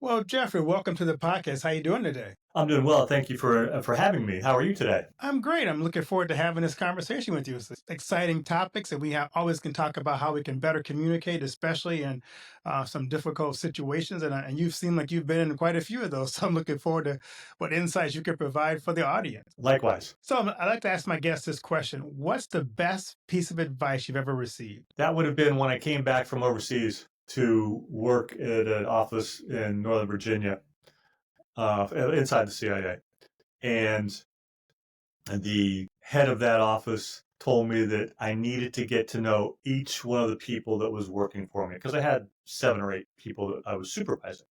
Well, Jeffrey, welcome to the podcast. How you doing today? I'm doing well. Thank you for having me. How are you today? I'm great. I'm looking forward to having this conversation with you. It's exciting topics, and always can talk about how we can better communicate, especially in some difficult situations. And you've seemed like you've been in quite a few of those. So I'm looking forward to what insights you can provide for the audience. Likewise. So I'd like to ask my guest this question: what's the best piece of advice you've ever received? That would have been when I came back from overseas to work at an office in Northern Virginia, inside the CIA. And the head of that office told me that I needed to get to know each one of the people that was working for me because I had 7 or 8 people that I was supervising.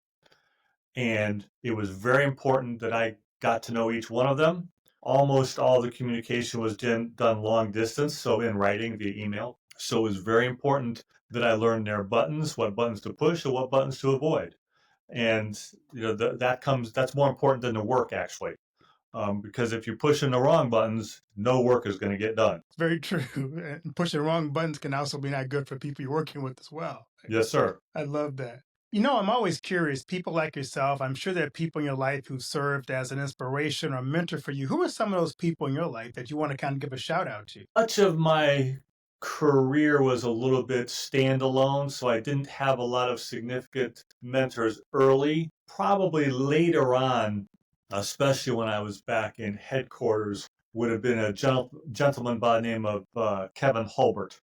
And it was very important that I got to know each one of them. Almost all the communication was done long distance, so in writing via email. So it was very important that I learned their buttons, what buttons to push and what buttons to avoid. And that's more important than the work actually, because if you're pushing the wrong buttons, no work is going to get done. It's very true. And pushing the wrong buttons can also be not good for people you're working with as well. Yes, sir. I love that. I'm always curious, people like yourself, I'm sure there are people in your life who served as an inspiration or mentor for you. Who are some of those people in your life that you want to kind of give a shout out to? Much of my career was a little bit standalone, so I didn't have a lot of significant mentors early. Probably later on, especially when I was back in headquarters, would have been a gentleman by the name of Kevin Hulbert.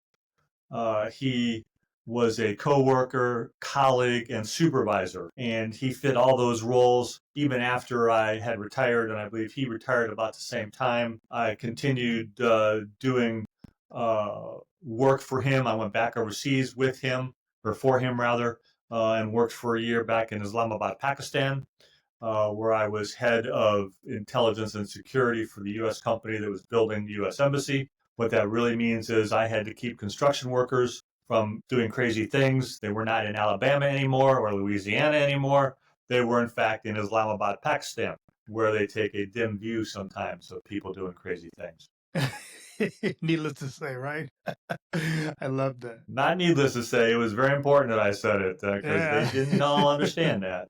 He was a coworker, colleague, and supervisor, and he fit all those roles even after I had retired, and I believe he retired about the same time. I continued doing work for him. I went back overseas with him, or for him rather, and worked for a year back in Islamabad, Pakistan, where I was head of intelligence and security for the U.S. company that was building the U.S. Embassy. What that really means is I had to keep construction workers from doing crazy things. They were not in Alabama anymore or Louisiana anymore. They were, in fact, in Islamabad, Pakistan, where they take a dim view sometimes of people doing crazy things. Needless to say, right? I love that. Not needless to say, it was very important that I said it because Yeah. they didn't all understand that.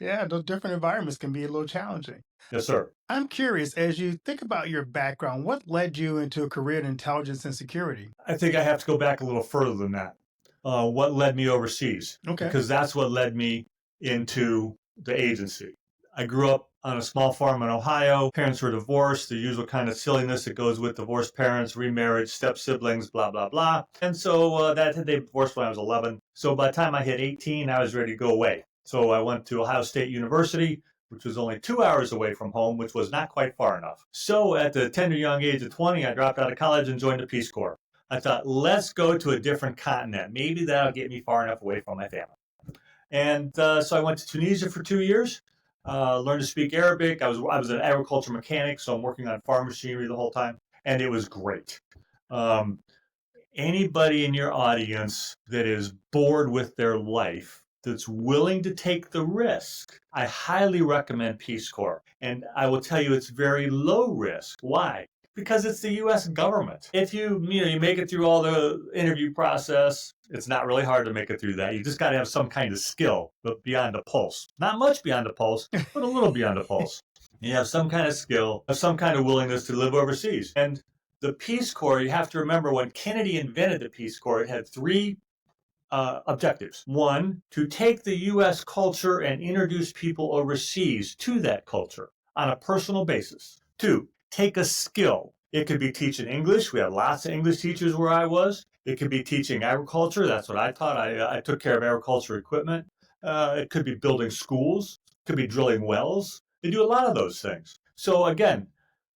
Yeah, those different environments can be a little challenging. Yes, sir. I'm curious, as you think about your background, what led you into a career in intelligence and security? I think I have to go back a little further than that. What led me overseas? Okay. Because that's what led me into the agency. I grew up on a small farm in Ohio. Parents were divorced, the usual kind of silliness that goes with divorced parents, remarriage, step siblings, blah, blah, blah. And so they divorced when I was 11. So by the time I hit 18, I was ready to go away. So I went to Ohio State University, which was only 2 hours away from home, which was not quite far enough. So at the tender young age of 20, I dropped out of college and joined the Peace Corps. I thought, let's go to a different continent. Maybe that'll get me far enough away from my family. And so I went to Tunisia for 2 years, learned to speak Arabic. I was an agriculture mechanic, so I'm working on farm machinery the whole time, and it was great. Anybody in your audience that is bored with their life, that's willing to take the risk, I highly recommend Peace Corps. And I will tell you it's very low risk. Why? Because it's the U.S. government. If you make it through all the interview process, it's not really hard to make it through that. You just got to have some kind of skill, but beyond a pulse. Not much beyond a pulse, but a little beyond a pulse. You have some kind of skill, have some kind of willingness to live overseas. And the Peace Corps, you have to remember when Kennedy invented the Peace Corps, it had 3 objectives. 1, to take the U.S. culture and introduce people overseas to that culture on a personal basis. 2, take a skill. It could be teaching English. We had lots of English teachers where I was. It could be teaching agriculture. That's what I taught. I took care of agriculture equipment. It could be building schools. It could be drilling wells. They do a lot of those things. So again,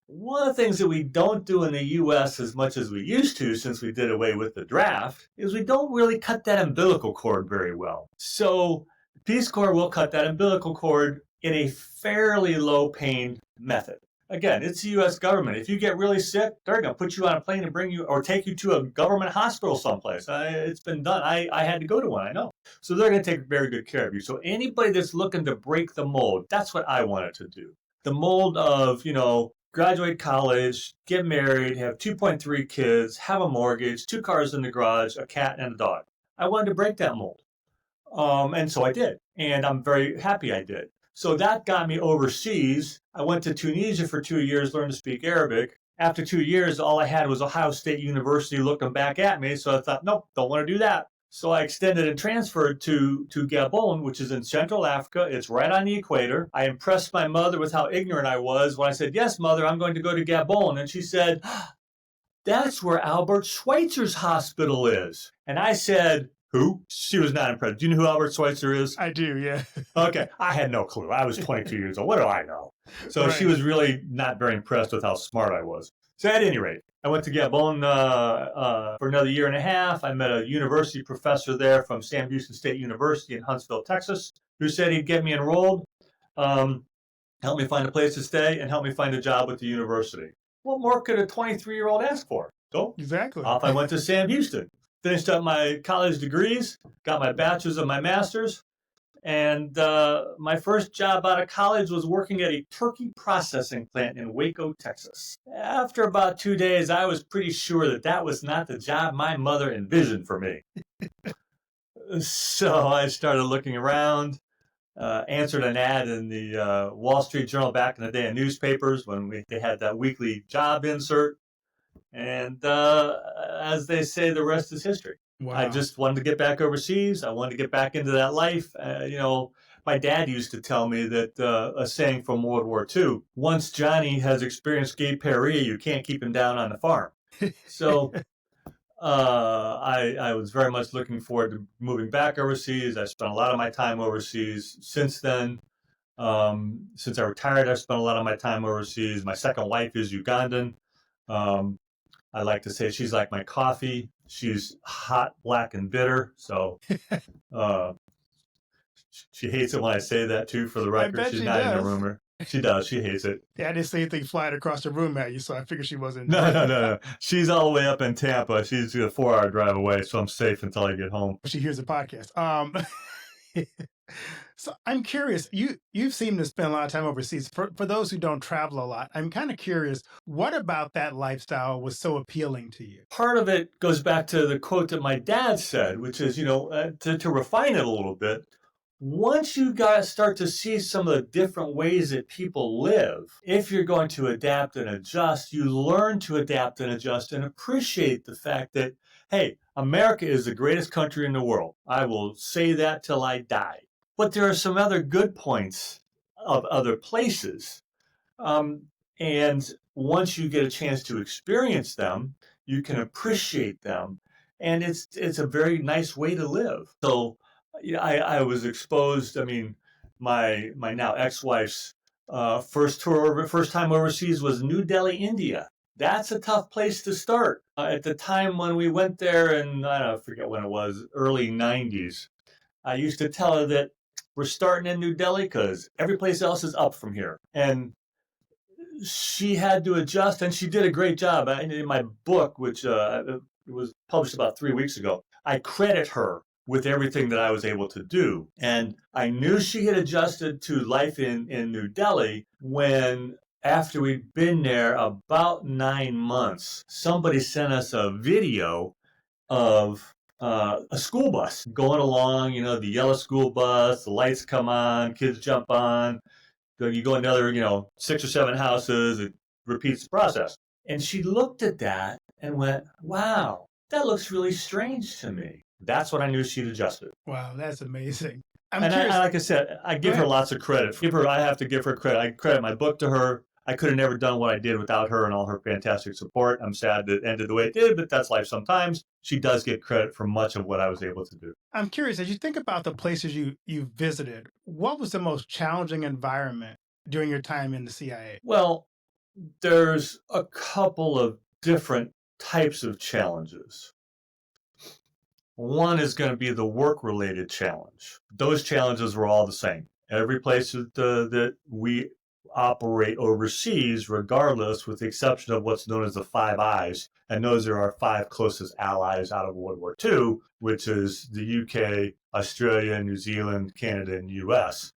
one of the things that we don't do in the U.S. as much as we used to since we did away with the draft is we don't really cut that umbilical cord very well. So Peace Corps will cut that umbilical cord in a fairly low-paying method. Again, it's the U.S. government. If you get really sick, they're going to put you on a plane and bring you or take you to a government hospital someplace. It's been done. I had to go to one, I know. So they're going to take very good care of you. So anybody that's looking to break the mold, that's what I wanted to do. The mold of, graduate college, get married, have 2.3 kids, have a mortgage, 2 cars in the garage, a cat, and a dog. I wanted to break that mold. And so I did. And I'm very happy I did. So that got me overseas. I went to Tunisia for 2 years, learned to speak Arabic. After 2 years, all I had was Ohio State University looking back at me. So I thought, nope, don't want to do that. So I extended and transferred to Gabon, which is in Central Africa. It's right on the equator. I impressed my mother with how ignorant I was when I said, yes, mother, I'm going to go to Gabon. And she said, that's where Albert Schweitzer's hospital is. And I said, who? She was not impressed. Do you know who Albert Schweitzer is? I do, yeah. Okay, I had no clue. I was 22 years old. What do I know? So Right. she was really not very impressed with how smart I was. So at any rate, I went to Gabon for another year and a half. I met a university professor there from Sam Houston State University in Huntsville, Texas, who said he'd get me enrolled, help me find a place to stay, and help me find a job with the university. What more could a 23-year-old ask for? So Exactly. off I went to Sam Houston. Finished up my college degrees, got my bachelor's and my master's, and my first job out of college was working at a turkey processing plant in Waco, Texas. After about 2 days, I was pretty sure that that was not the job my mother envisioned for me. So I started looking around, answered an ad in the Wall Street Journal back in the day in newspapers when they had that weekly job insert. And as they say, the rest is history. Wow. I just wanted to get back overseas. I wanted to get back into that life. My dad used to tell me that a saying from World War II, once Johnny has experienced gay Paris, you can't keep him down on the farm. So I was very much looking forward to moving back overseas. I spent a lot of my time overseas since then. Since I retired, I've spent a lot of my time overseas. My second wife is Ugandan. I like to say she's like my coffee. She's hot, black, and bitter. So she hates it when I say that too. For the record, bet she's she not in the does. rumor. She does. She hates it. Yeah, I didn't see anything flying across the room at you, so I figured she wasn't. No. She's all the way up in Tampa. She's a 4-hour drive away, so I'm safe until I get home. She hears the podcast. So I'm curious, you seem to spend a lot of time overseas. For those who don't travel a lot, I'm kind of curious, what about that lifestyle was so appealing to you? Part of it goes back to the quote that my dad said, which is, to refine it a little bit, once you start to see some of the different ways that people live, if you're going to adapt and adjust, you learn to adapt and adjust and appreciate the fact that, hey, America is the greatest country in the world. I will say that till I die. But there are some other good points of other places. And once you get a chance to experience them, you can appreciate them. And it's a very nice way to live. So I was exposed, my now ex-wife's first time overseas was New Delhi, India. That's a tough place to start. At the time when we went there, and I forget when it was, early 90s, I used to tell her that we're starting in New Delhi because every place else is up from here. And she had to adjust, and she did a great job. In my book, which was published about 3 weeks ago, I credit her with everything that I was able to do. And I knew she had adjusted to life in New Delhi when, after we'd been there about 9 months, somebody sent us a video of a school bus going along, the yellow school bus, the lights come on, kids jump on, you go another, 6 or 7 houses, it repeats the process. And she looked at that and went, wow, that looks really strange to me. That's when I knew she'd adjusted. Wow, that's amazing. Like I said, I give her lots of credit. I have to give her credit. I credit my book to her. I could have never done what I did without her and all her fantastic support. I'm sad that it ended the way it did, but that's life sometimes. She does get credit for much of what I was able to do. I'm curious, as you think about the places you visited, what was the most challenging environment during your time in the CIA? Well, there's a couple of different types of challenges. One is going to be the work-related challenge. Those challenges were all the same. Every place that we operate overseas, regardless, with the exception of what's known as the 5 Eyes, and those are our 5 closest allies out of World War II, which is the UK, Australia, New Zealand, Canada, and US.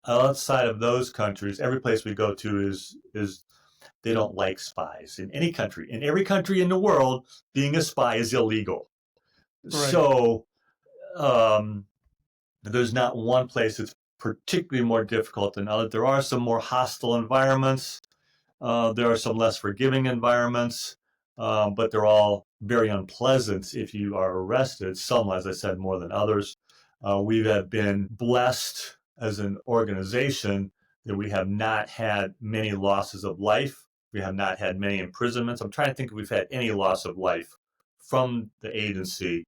Outside of those countries, every place we go to is they don't like spies in any country. In every country in the world, being a spy is illegal. Right. So There's not one place that's particularly more difficult than others. There are some more hostile environments. There are some less forgiving environments, but they're all very unpleasant if you are arrested. Some, as I said, more than others. We have been blessed as an organization that we have not had many losses of life. We have not had many imprisonments. I'm trying to think if we've had any loss of life from the agency.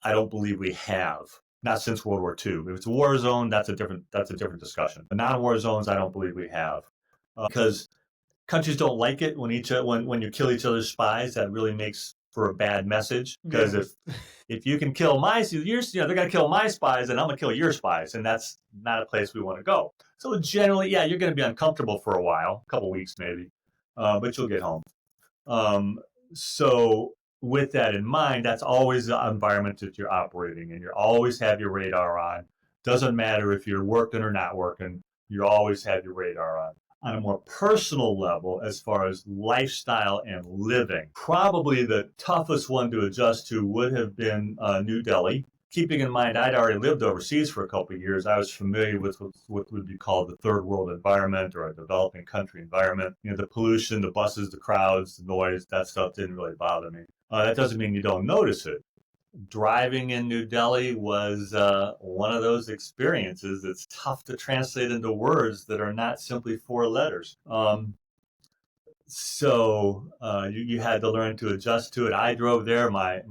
I don't believe we have. Not since World War II. If it's a war zone, that's a different discussion. But non-war zones, I don't believe we have, because countries don't like it when you kill each other's spies. That really makes for a bad message. Because if you can kill they're gonna kill my spies, and I'm gonna kill your spies, and that's not a place we want to go. So generally, yeah, you're gonna be uncomfortable for a while, a couple weeks maybe, but you'll get home. So with that in mind, that's always the environment that you're operating in. You always have your radar on. Doesn't matter if you're working or not working, you always have your radar on. On a more personal level, as far as lifestyle and living, probably the toughest one to adjust to would have been New Delhi. Keeping in mind, I'd already lived overseas for a couple of years. I was familiar with what would be called the third world environment, or a developing country environment. The pollution, the buses, the crowds, the noise, that stuff didn't really bother me. That doesn't mean you don't notice it. Driving in New Delhi was one of those experiences that's tough to translate into words that are not simply four letters. So you had to learn to adjust to it. I drove there. My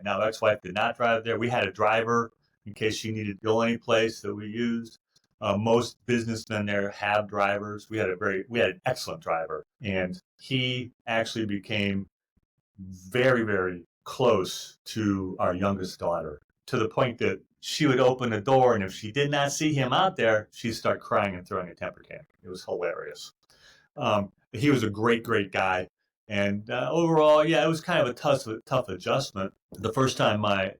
now ex-wife did not drive there. We had a driver in case she needed to go any place that we used. Most businessmen there have drivers. We had an excellent driver, and he actually became very, very close to our youngest daughter, to the point that she would open the door, and if she did not see him out there, she'd start crying and throwing a temper tantrum. It was hilarious. He was a great, great guy. And overall, yeah, it was kind of a tough adjustment. The first time my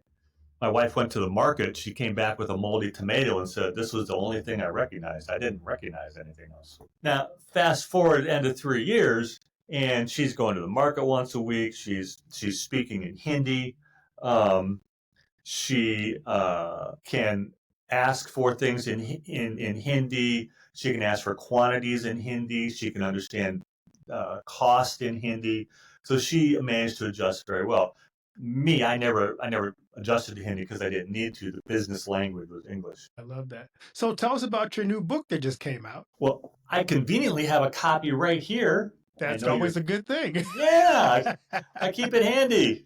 wife went to the market, she came back with a moldy tomato and said, "This was the only thing I recognized. I didn't recognize anything else." Now, fast forward end of 3 years, and she's going to the market once a week. She's speaking in Hindi. She can ask for things in Hindi. She can ask for quantities in Hindi. She can understand cost in Hindi. So she managed to adjust very well. Me, I never adjusted to Hindi because I didn't need to. The business language was English. I love that. So tell us about your new book that just came out. Well, I conveniently have a copy right here. That's always a good thing. Yeah, I keep it handy.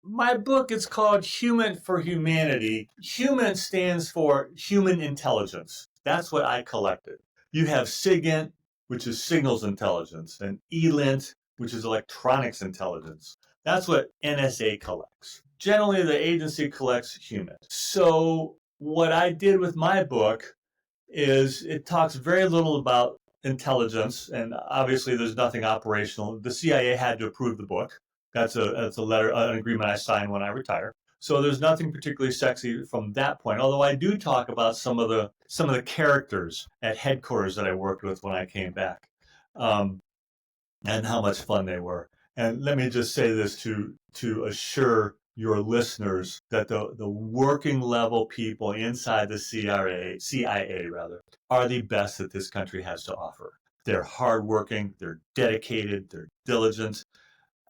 My book is called Human for Humanity. Human stands for human intelligence. That's what I collected. You have SIGINT, which is signals intelligence, and ELINT, which is electronics intelligence. That's what NSA collects. Generally, the agency collects humans. So what I did with my book is it talks very little about intelligence, and obviously there's nothing operational. The CIA had to approve the book. That's a letter, an agreement I signed when I retire. So there's nothing particularly sexy from that point. Although I do talk about some of the characters at headquarters that I worked with when I came back, and how much fun they were. And let me just say this to assure your listeners that the working level people inside the CIA rather, are the best that this country has to offer. They're hardworking, they're dedicated, they're diligent.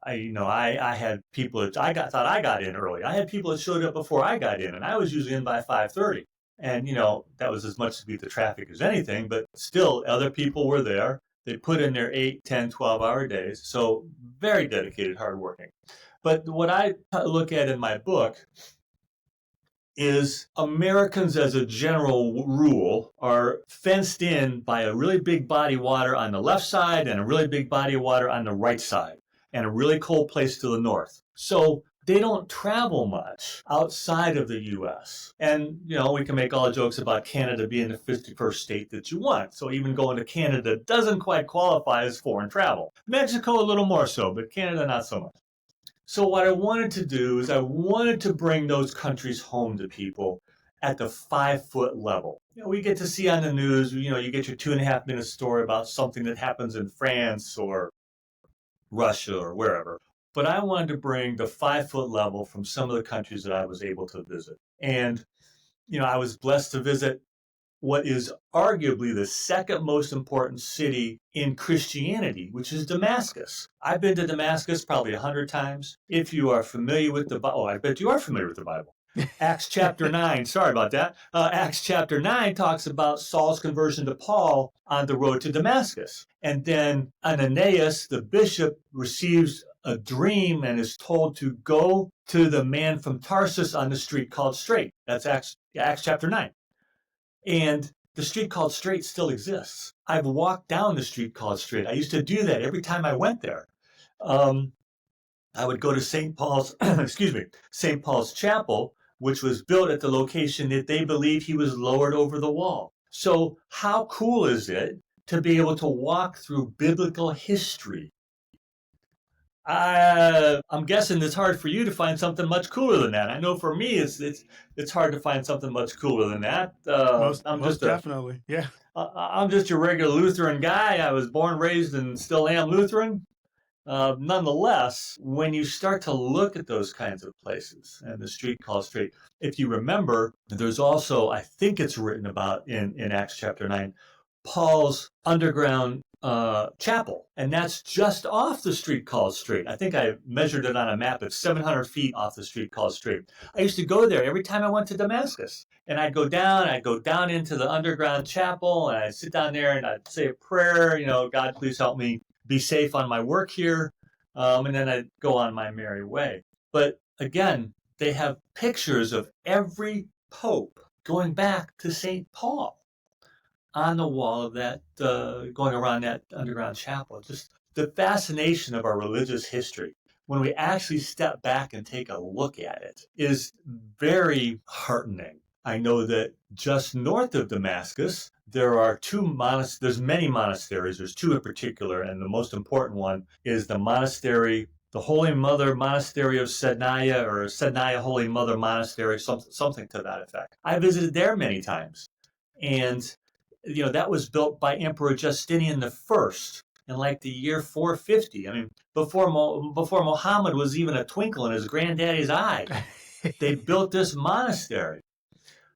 I had people that thought I got in early. I had people that showed up before I got in, and I was usually in by 5:30. And that was as much to beat the traffic as anything, but still other people were there. They put in their 8, 10, 12-hour days. So very dedicated, hardworking. But what I look at in my book is Americans, as a general rule, are fenced in by a really big body of water on the left side and a really big body of water on the right side, and a really cold place to the north. So they don't travel much outside of the U.S. And, we can make all the jokes about Canada being the 51st state that you want. So even going to Canada doesn't quite qualify as foreign travel. Mexico a little more so, but Canada not so much. So what I wanted to do is I wanted to bring those countries home to people at the 5-foot level. We get to see on the news, you get your 2.5-minute story about something that happens in France or Russia or wherever. But I wanted to bring the 5-foot level from some of the countries that I was able to visit. And I was blessed to visit what is arguably the second most important city in Christianity, which is Damascus. I've been to Damascus probably 100 times. If you are familiar with the Bible, I bet you are familiar with the Bible. Acts chapter 9, sorry about that. Acts chapter 9 talks about Saul's conversion to Paul on the road to Damascus. And then Ananias, the bishop, receives a dream and is told to go to the man from Tarsus on the street called Straight. That's Acts chapter 9. And the street called Straight still exists. I've walked down the street called Straight. I used to do that every time I went there. I would go to St. Paul's, St. Paul's Chapel, which was built at the location that they believe he was lowered over the wall. So how cool is it to be able to walk through biblical history? I'm guessing it's hard for you to find something much cooler than that. I know for me, it's hard to find something much cooler than that. Most definitely, yeah. I'm just your regular Lutheran guy. I was born, raised, and still am Lutheran. Nonetheless, when you start to look at those kinds of places and the street called Straight, if you remember, there's also, I think it's written about in Acts chapter 9, Paul's underground chapel, and that's just off the street called Straight. I think I measured it on a map. It's 700 feet off the street called Straight. I used to go there every time I went to Damascus, and I'd go down into the underground chapel, and I'd sit down there and I'd say a prayer, God, please help me be safe on my work here, and then I'd go on my merry way. But again, they have pictures of every pope going back to St. Paul on the wall of that, going around that underground chapel. Just the fascination of our religious history, when we actually step back and take a look at it, is very heartening. I know that just north of Damascus, there's many monasteries. There's two in particular, and the most important one is the Holy Mother Monastery of Sednaya, or Sednaya Holy Mother Monastery, something to that effect. I visited there many times, and that was built by Emperor Justinian I in like the year 450. I mean, before Muhammad was even a twinkle in his granddaddy's eye, they built this monastery.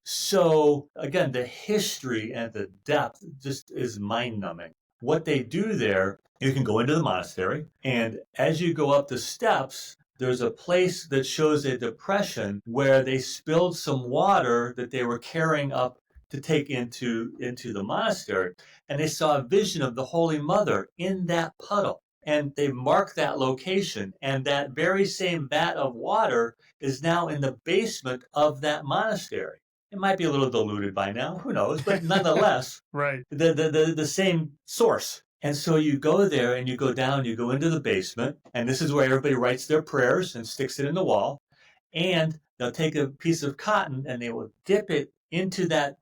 So again, the history and the depth just is mind-numbing. What they do there, you can go into the monastery, and as you go up the steps, there's a place that shows a depression where they spilled some water that they were carrying up to take into the monastery, and they saw a vision of the Holy Mother in that puddle. And they marked that location, and that very same vat of water is now in the basement of that monastery. It might be a little diluted by now, who knows, but nonetheless, right. The same source. And so you go there and you go down, you go into the basement, and this is where everybody writes their prayers and sticks it in the wall. And they'll take a piece of cotton and they will dip it into that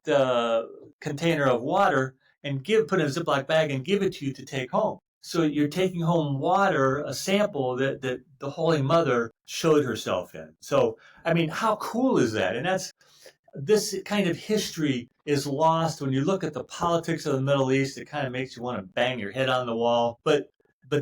container of water and put it in a Ziploc bag and give it to you to take home. So you're taking home water, a sample that the Holy Mother showed herself in. So, I mean, how cool is that? And this kind of history is lost when you look at the politics of the Middle East. It kind of makes you want to bang your head on the wall. But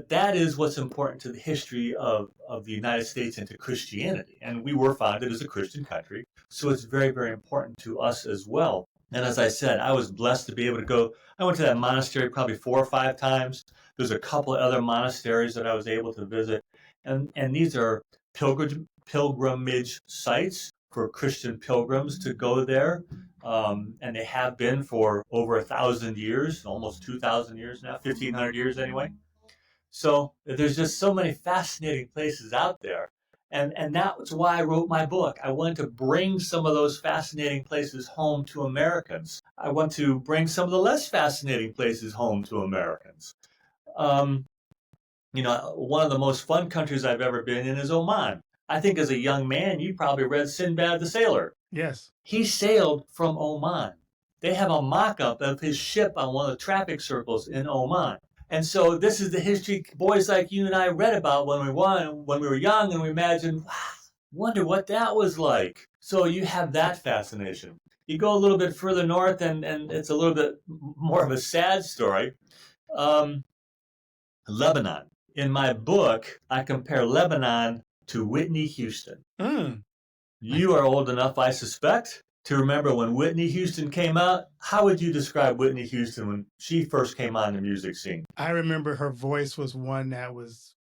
that is what's important to the history of the United States and to Christianity. And we were founded as a Christian country, so it's very, very important to us as well. And as I said, I was blessed to be able to go. I went to that monastery probably 4 or 5 times. There's a couple of other monasteries that I was able to visit. And these are pilgrimage sites for Christian pilgrims to go there. And they have been for over 1,000 years, almost 2,000 years now, 1,500 years anyway. So there's just so many fascinating places out there. And that's why I wrote my book. I wanted to bring some of those fascinating places home to Americans. I want to bring some of the less fascinating places home to Americans. One of the most fun countries I've ever been in is Oman. I think as a young man, you probably read Sinbad the Sailor. Yes. He sailed from Oman. They have a mock-up of his ship on one of the traffic circles in Oman. And so this is the history boys like you and I read about when we were young, and we imagined, wow, wonder what that was like. So you have that fascination. You go a little bit further north, and it's a little bit more of a sad story. Lebanon. In my book, I compare Lebanon to Whitney Houston. You are old enough, I suspect, to remember when Whitney Houston came out. How would you describe Whitney Houston when she first came on the music scene? I remember her voice was one that was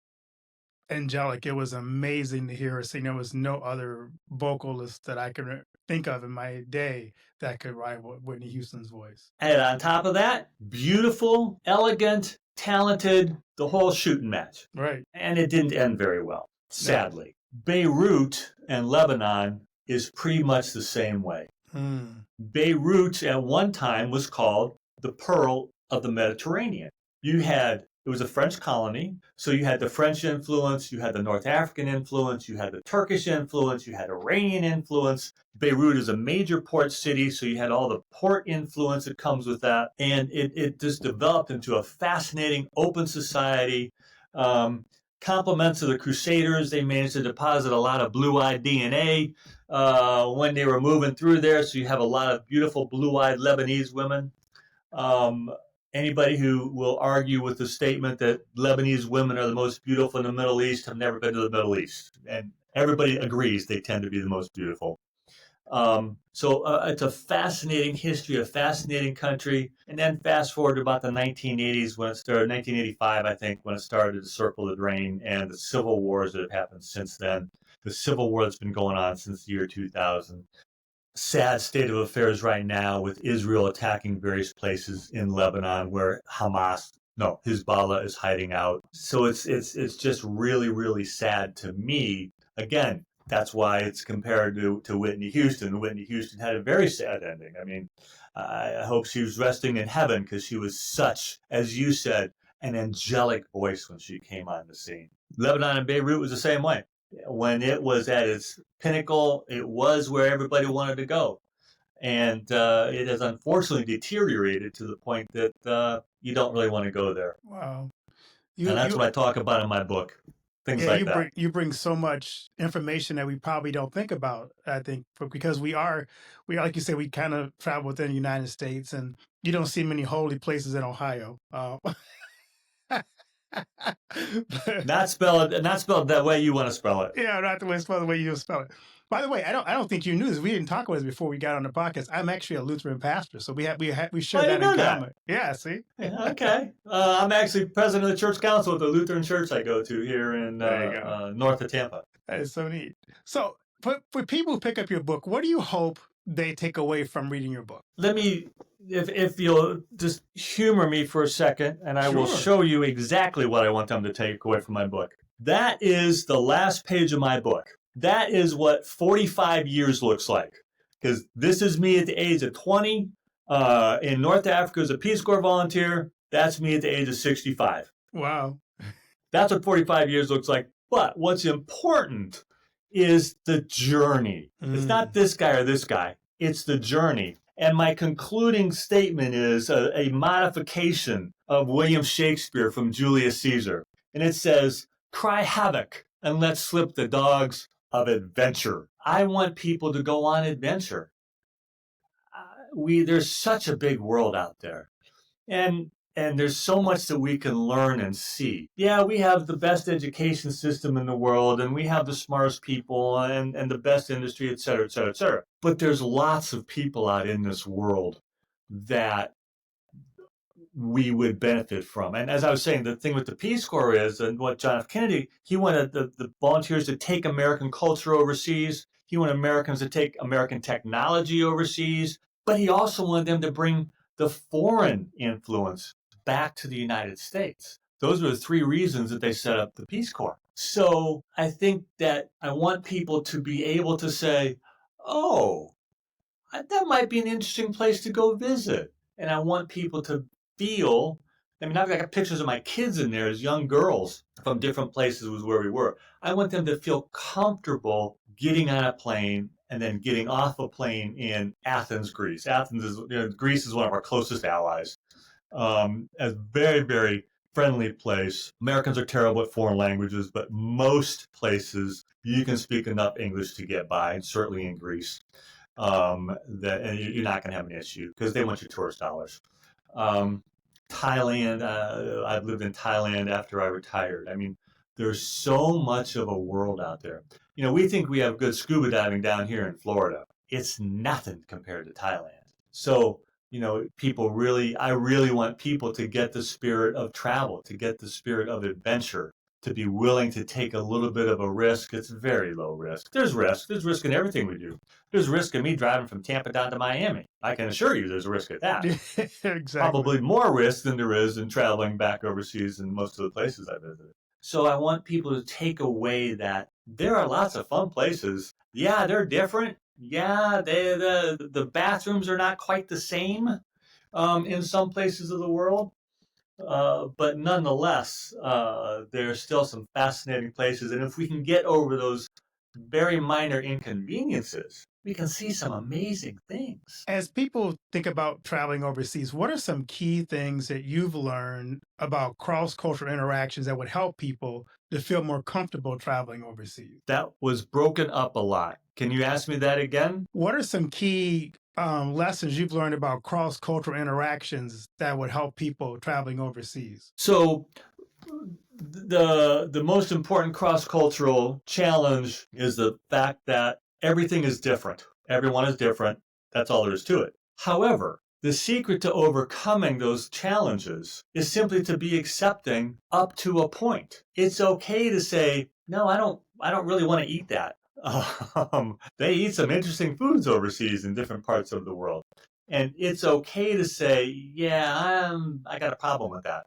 angelic. It was amazing to hear her sing. There was no other vocalist that I can think of in my day that could rival Whitney Houston's voice. And on top of that, beautiful, elegant, talented, the whole shooting match. Right. And it didn't end very well, sadly. Beirut and Lebanon is pretty much the same way. Beirut at one time was called the Pearl of the Mediterranean. It was a French colony, so you had the French influence, you had the North African influence, you had the Turkish influence, you had Iranian influence. Beirut is a major port city, so you had all the port influence that comes with that. And it just developed into a fascinating open society. Compliments of the Crusaders, they managed to deposit a lot of blue-eyed DNA when they were moving through there, so you have a lot of beautiful blue-eyed Lebanese women. Anybody who will argue with the statement that Lebanese women are the most beautiful in the Middle East have never been to the Middle East. And everybody agrees they tend to be the most beautiful. So it's a fascinating history, a fascinating country. And then fast forward to about the 1980s when it started, 1985, I think, when it started to circle the drain, and the civil wars that have happened since then. The civil war that's been going on since the year 2000. Sad state of affairs right now with Israel attacking various places in Lebanon where Hezbollah is hiding out. So it's just really, really sad to me. Again, that's why it's compared to Whitney Houston. Whitney Houston had a very sad ending. I mean, I hope she was resting in heaven because she was such, as you said, an angelic voice when she came on the scene. Lebanon and Beirut was the same way. When it was at its pinnacle, it was where everybody wanted to go. And it has unfortunately deteriorated to the point that you don't really want to go there. Wow. And that's what I talk about in my book. Things like that. You bring so much information that we probably don't think about, I think, because we are, like you say, we kind of travel within the United States, and you don't see many holy places in Ohio. Not spelled that way you want to spell it. Yeah, not the way spelled the way you spell it. By the way, I don't think you knew this. We didn't talk about this before we got on the podcast. I'm actually a Lutheran pastor, so we share that in common. Yeah, see. Yeah, okay. I'm actually president of the church council at the Lutheran church I go to here in north of Tampa. That is so neat. So, for people who pick up your book, what do you hope they take away from reading your book? Let me, if you'll just humor me for a second, and I will show you exactly what I want them to take away from my book. That is the last page of my book. That is what 45 years looks like. Because this is me at the age of 20 in North Africa as a Peace Corps volunteer. That's me at the age of 65. Wow. That's what 45 years looks like. But what's important is the journey. It's not this guy or this guy. It's the journey. And my concluding statement is a modification of William Shakespeare from Julius Caesar. And it says, "Cry havoc and let slip the dogs of adventure." I want people to go on adventure. There's such a big world out there. And there's so much that we can learn and see. Yeah, we have the best education system in the world, and we have the smartest people and the best industry, et cetera, et cetera, et cetera. But there's lots of people out in this world that we would benefit from. And as I was saying, the thing with the Peace Corps is, and what John F. Kennedy, he wanted the volunteers to take American culture overseas. He wanted Americans to take American technology overseas. But he also wanted them to bring the foreign influence back to the United States. Those are the three reasons that they set up the Peace Corps. So I think that I want people to be able to say, oh, that might be an interesting place to go visit. And I want people to feel, I've got pictures of my kids in there as young girls from different places was where we were. I want them to feel comfortable getting on a plane and then getting off a plane in Athens, Greece. Greece is one of our closest allies. A very, very friendly place. Americans are terrible at foreign languages, but most places you can speak enough English to get by, and certainly in Greece. And you're not going to have an issue because they want your tourist dollars. Thailand, I've lived in Thailand after I retired. There's so much of a world out there. We think we have good scuba diving down here in Florida. it's nothing compared to Thailand. So, I really want people to get the spirit of travel, to get the spirit of adventure, to be willing to take a little bit of a risk. It's very low risk. There's risk. There's risk in everything we do. There's risk in me driving from Tampa down to Miami. I can assure you there's a risk at that. Exactly. Probably more risk than there is in traveling back overseas in most of the places I visited. So I want people to take away that there are lots of fun places. Yeah, they're different. Yeah, the bathrooms are not quite the same in some places of the world. But nonetheless, there are still some fascinating places. And if we can get over those very minor inconveniences, we can see some amazing things. As people think about traveling overseas, what are some key things that you've learned about cross-cultural interactions that would help people to feel more comfortable traveling overseas? That was broken up a lot. Can you ask me that again? What are some key lessons you've learned about cross-cultural interactions that would help people traveling overseas? So the most important cross-cultural challenge is the fact that everything is different. Everyone is different. That's all there is to it. However, the secret to overcoming those challenges is simply to be accepting up to a point. It's okay to say, no, I don't really want to eat that. They eat some interesting foods overseas in different parts of the world. And it's okay to say, yeah, I got a problem with that,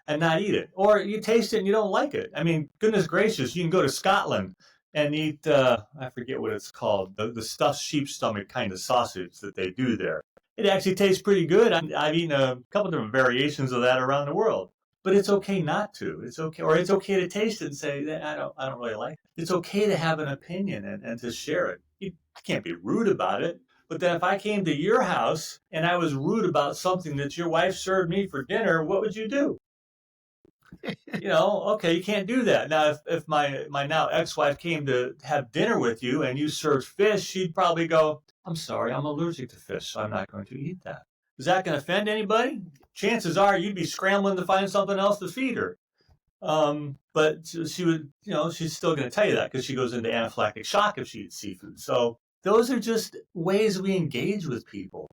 and not eat it. Or you taste it and you don't like it. I mean, goodness gracious, you can go to Scotland and eat, I forget what it's called, the stuffed sheep stomach kind of sausage that they do there. It actually tastes pretty good. I've eaten a couple different variations of that around the world. But it's okay not to. It's okay, or it's okay to taste it and say, I don't really like it. It's okay to have an opinion and to share it. You can't be rude about it. But then if I came to your house and I was rude about something that your wife served me for dinner, what would you do? Okay, you can't do that. Now, if my now ex-wife came to have dinner with you and you served fish, she'd probably go, I'm sorry, I'm allergic to fish, so I'm not going to eat that. Is that going to offend anybody? Chances are you'd be scrambling to find something else to feed her. But she would, she's still going to tell you that because she goes into anaphylactic shock if she eats seafood. So those are just ways we engage with people.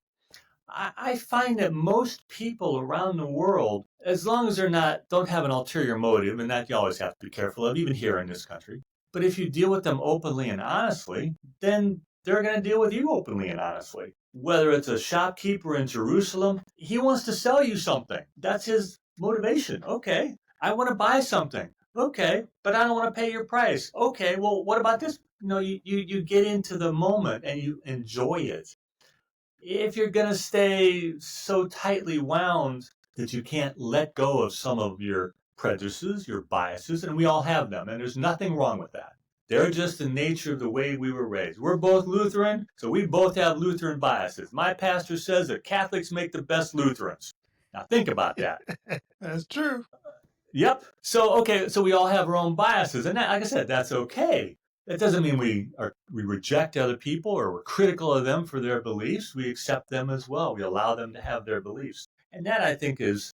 I find that most people around the world, as long as don't have an ulterior motive, and that you always have to be careful of, even here in this country, but if you deal with them openly and honestly, then they're going to deal with you openly and honestly. Whether it's a shopkeeper in Jerusalem, he wants to sell you something. That's his motivation. Okay, I want to buy something. Okay, but I don't want to pay your price. Okay, well, what about this? You get into the moment and you enjoy it. If you're going to stay so tightly wound that you can't let go of some of your prejudices, your biases, and we all have them, and there's nothing wrong with that. They're just the nature of the way we were raised. We're both Lutheran, so we both have Lutheran biases. My pastor says that Catholics make the best Lutherans. Now think about that. That's true. Yep. So we all have our own biases, and that, like I said, that's okay. That doesn't mean we reject other people or we're critical of them for their beliefs. We accept them as well. We allow them to have their beliefs. And that, I think, is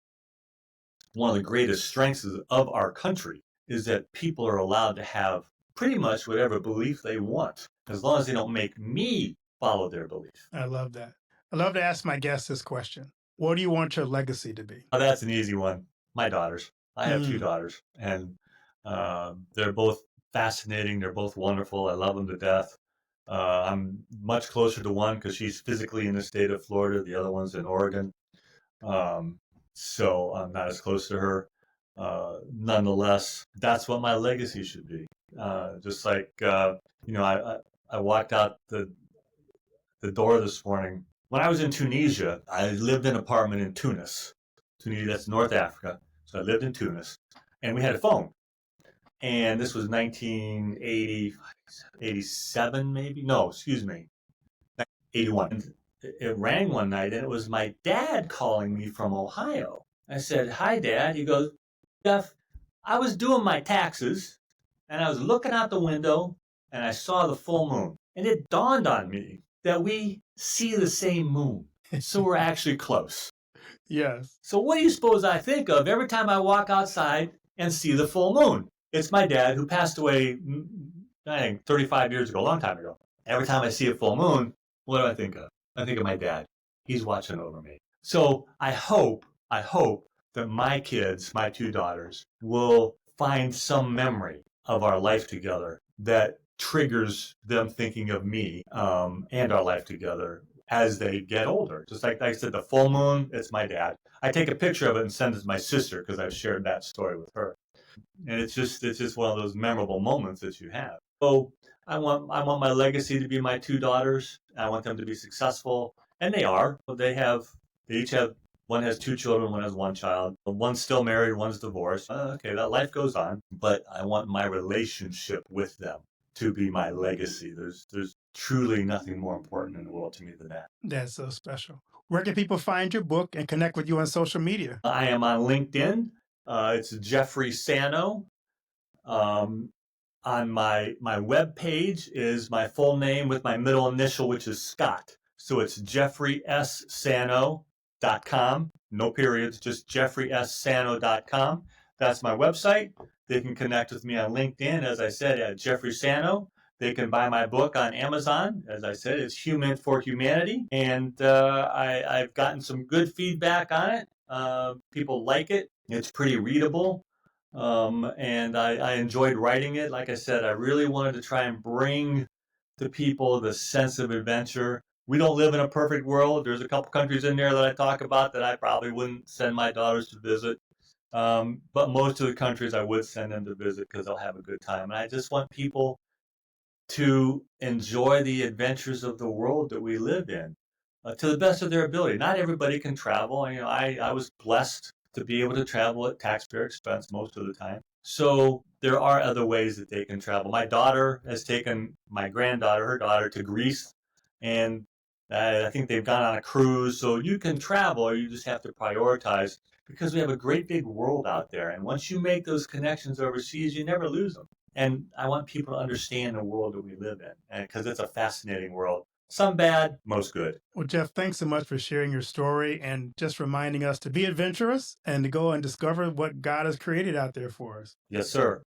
one of the greatest strengths of our country, is that people are allowed to have pretty much whatever belief they want, as long as they don't make me follow their belief. I love that. I love to ask my guests this question. What do you want your legacy to be? Oh, that's an easy one. My daughters. I have two daughters, and they're both fascinating. They're both wonderful. I love them to death. I'm much closer to one because she's physically in the state of Florida. The other one's in Oregon. So I'm not as close to her. Nonetheless, that's what my legacy should be. Just like, I walked out the door this morning. When I was in Tunisia, I lived in an apartment in Tunis. Tunisia, that's North Africa. So I lived in Tunis, and we had a phone. And this was 1980, 87 maybe? No, excuse me, 81. It rang one night, and it was my dad calling me from Ohio. I said, hi, Dad. He goes, Jeff, I was doing my taxes, and I was looking out the window, and I saw the full moon. And it dawned on me that we see the same moon. So we're actually close. Yes. So what do you suppose I think of every time I walk outside and see the full moon? It's my dad, who passed away, I think, 35 years ago, a long time ago. Every time I see a full moon, What do I think of? I think of my dad. He's watching over me. So I hope that my kids, my two daughters, will find some memory of our life together that triggers them thinking of me and our life together as they get older. Just like I said, the full moon, it's my dad. I take a picture of it and send it to my sister because I've shared that story with her. And it's just one of those memorable moments that you have. So I want my legacy to be my two daughters. I want them to be successful, and they are. They each have one has two children, one has one child. One's still married, one's divorced. Okay, that life goes on, but I want my relationship with them to be my legacy. There's truly nothing more important in the world to me than that. That's so special. Where can people find your book and connect with you on social media? I am on LinkedIn. It's Jeffrey Sanow. Um, on my web page is my full name with my middle initial, which is Scott. So it's jeffreysanow.com. No periods, just jeffreysanow.com. That's my website. They can connect with me on LinkedIn, as I said, at Jeffrey Sanow. They can buy my book on Amazon. As I said, it's Human for Humanity. And I've gotten some good feedback on it. People like it. It's pretty readable. And I enjoyed writing it. Like I said, I really wanted to try and bring to people the sense of adventure. We don't live in a perfect world. There's a couple countries in there that I talk about that I probably wouldn't send my daughters to visit. But most of the countries I would send them to visit because they'll have a good time. And I just want people to enjoy the adventures of the world that we live in to the best of their ability. Not everybody can travel. I was blessed to be able to travel at taxpayer expense most of the time. So there are other ways that they can travel. My daughter has taken my granddaughter, her daughter, to Greece, and I think they've gone on a cruise. So you can travel, you just have to prioritize because we have a great big world out there. And once you make those connections overseas, you never lose them. And I want people to understand the world that we live in, because it's a fascinating world. Some bad, most good. Well, Jeff, thanks so much for sharing your story and just reminding us to be adventurous and to go and discover what God has created out there for us. Yes, sir.